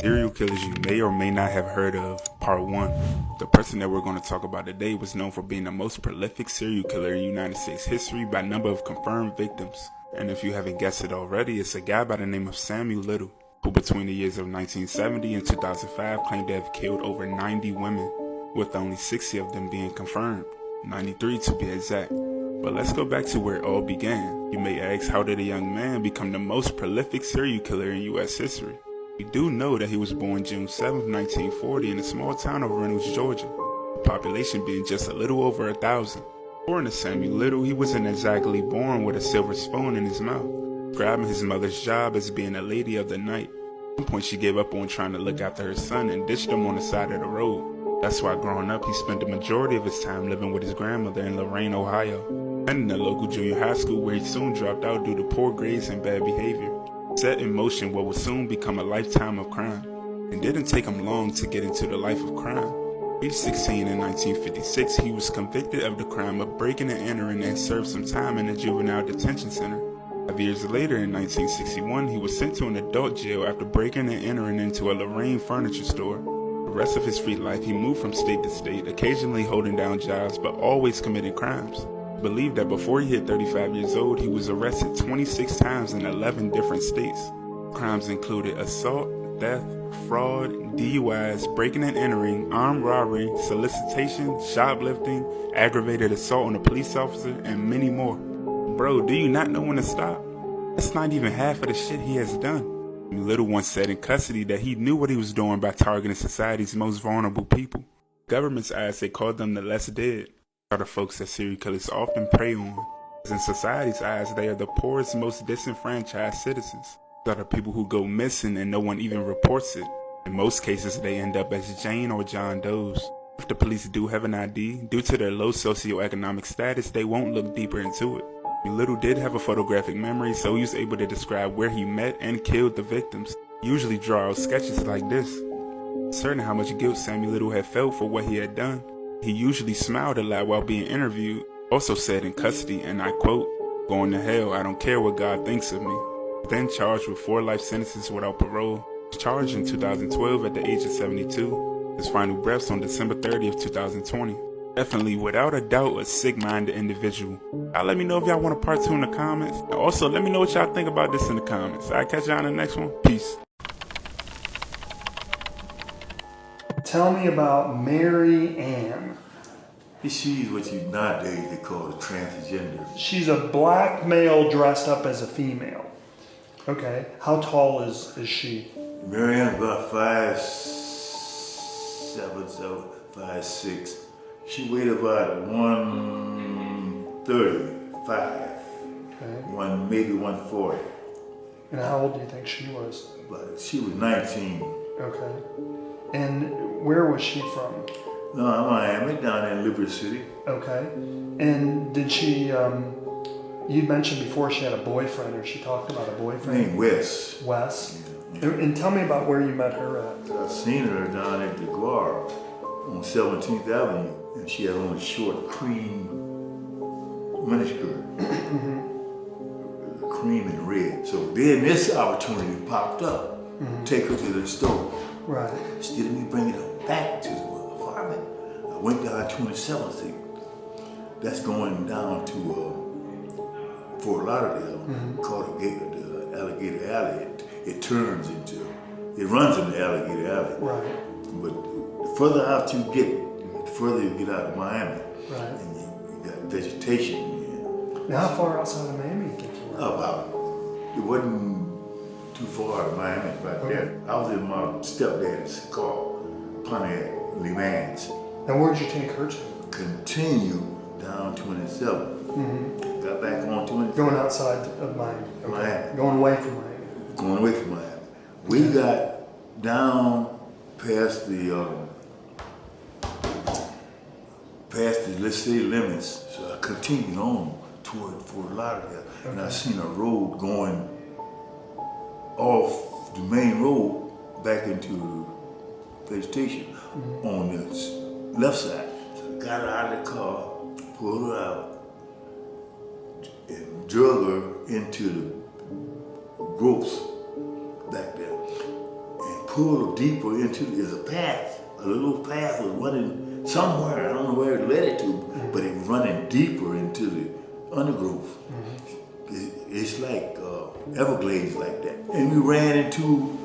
Serial killers you may or may not have heard of, part 1. The person that we're going to talk about today was known for being the most prolific serial killer in United States history by number of confirmed victims. And if you haven't guessed it already, it's a guy by the name of Samuel Little, who between the years of 1970 and 2005 claimed to have killed over 90 women, with only 60 of them being confirmed, 93 to be exact. But let's go back to where it all began. You may ask, how did a young man become the most prolific serial killer in US history? We do know that he was born June 7, 1940 in a small town of Reynolds, Georgia, the population being just a little over 1,000. According to Samuel Little, he wasn't exactly born with a silver spoon in his mouth, describing his mother's job as being a lady of the night. At one point she gave up on trying to look after her son and ditched him on the side of the road. That's why growing up he spent the majority of his time living with his grandmother in Lorain, Ohio, and in a local junior high school where he soon dropped out due to poor grades and bad behavior. Set in motion what would soon become a lifetime of crime. It didn't take him long to get into the life of crime. Age 16 in 1956, he was convicted of the crime of breaking and entering and served some time in a juvenile detention center. 5 years later, in 1961, he was sent to an adult jail after breaking and entering into a Lorraine furniture store. The rest of his free life, he moved from state to state, occasionally holding down jobs, but always committing crimes. Believed that before he hit 35 years old, he was arrested 26 times in 11 different states. Crimes included assault, theft, fraud, DUIs, breaking and entering, armed robbery, solicitation, shoplifting, aggravated assault on a police officer, and many more. Bro, do you not know when to stop? That's not even half of the shit he has done. Little once said in custody that he knew what he was doing by targeting society's most vulnerable people. Government's eyes, they called them the less dead. Are the folks that serial killers often prey on. As in society's eyes, they are the poorest, most disenfranchised citizens. These are the people who go missing and no one even reports it. In most cases, they end up as Jane or John Does. If the police do have an ID, due to their low socioeconomic status, they won't look deeper into it. Little did have a photographic memory, so he was able to describe where he met and killed the victims. He usually draw out sketches like this. Certain how much guilt Samuel Little had felt for what he had done. He usually smiled a lot while being interviewed, also said in custody, and I quote, "Going to hell, I don't care what God thinks of me." Then charged with 4 life sentences without parole. He was charged in 2012 at the age of 72. His final breaths on December 30th, 2020. Definitely, without a doubt, a sick-minded individual. Let me know if y'all want a part 2 in the comments. And also, let me know what y'all think about this in the comments. I'll catch y'all in the next one. Peace. Tell me about Mary Ann. She's what you nowadays they call a transgender. She's a black male dressed up as a female. Okay. How tall is she? Mary Ann's about 5'7", 5'6". She weighed about 135. Okay. Maybe 140. And how old do you think she was? But she was 19. Okay. And where was she from? No, Miami, down in Liberty City. Okay. And did she, you mentioned before she had a boyfriend, or she talked about a boyfriend? Named Wes. Wes? Yeah. And tell me about where you met her at. I seen her down at the Guar on 17th Avenue, and she had on a short cream miniskirt. Cream and red. So then this opportunity popped up. Take her to the store. Right. Instead of me bringing her back to the apartment, I went down 27th Street. That's going down to Fort Lauderdale, called the Alligator Alley. It runs into Alligator Alley. Right. But the further out you get, the further you get out of Miami. Right. And you got vegetation. Now, how far outside of Miami do you think you were? It wasn't too far to Miami right there. I was in my stepdad's car, Pontiac Le Mans. And where'd you take her to? Continue down 27. Got back on 27. Going outside of Miami. Okay. Miami. Going away from Miami. Going away from Miami. We got down past the let's say limits. So I continued on toward Fort Lauderdale, and I seen a road going off the main road back into vegetation on the left side. So I got her out of the car, pulled her out, and drug her into the growth back there, and pulled deeper into, there's a path, a little path was running somewhere, I don't know where it led it to, but it was running deeper into the undergrowth. It's like Everglades like that. And we ran into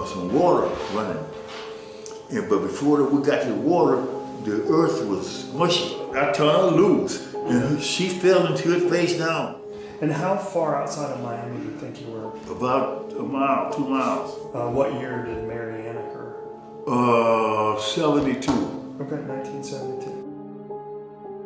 some water running. But before we got to the water, the earth was mushy. I turned her loose, and she fell into it face down. And how far outside of Miami do you think you were? About a mile, 2 miles. What year did Marianne occur? 72. Okay, 1972.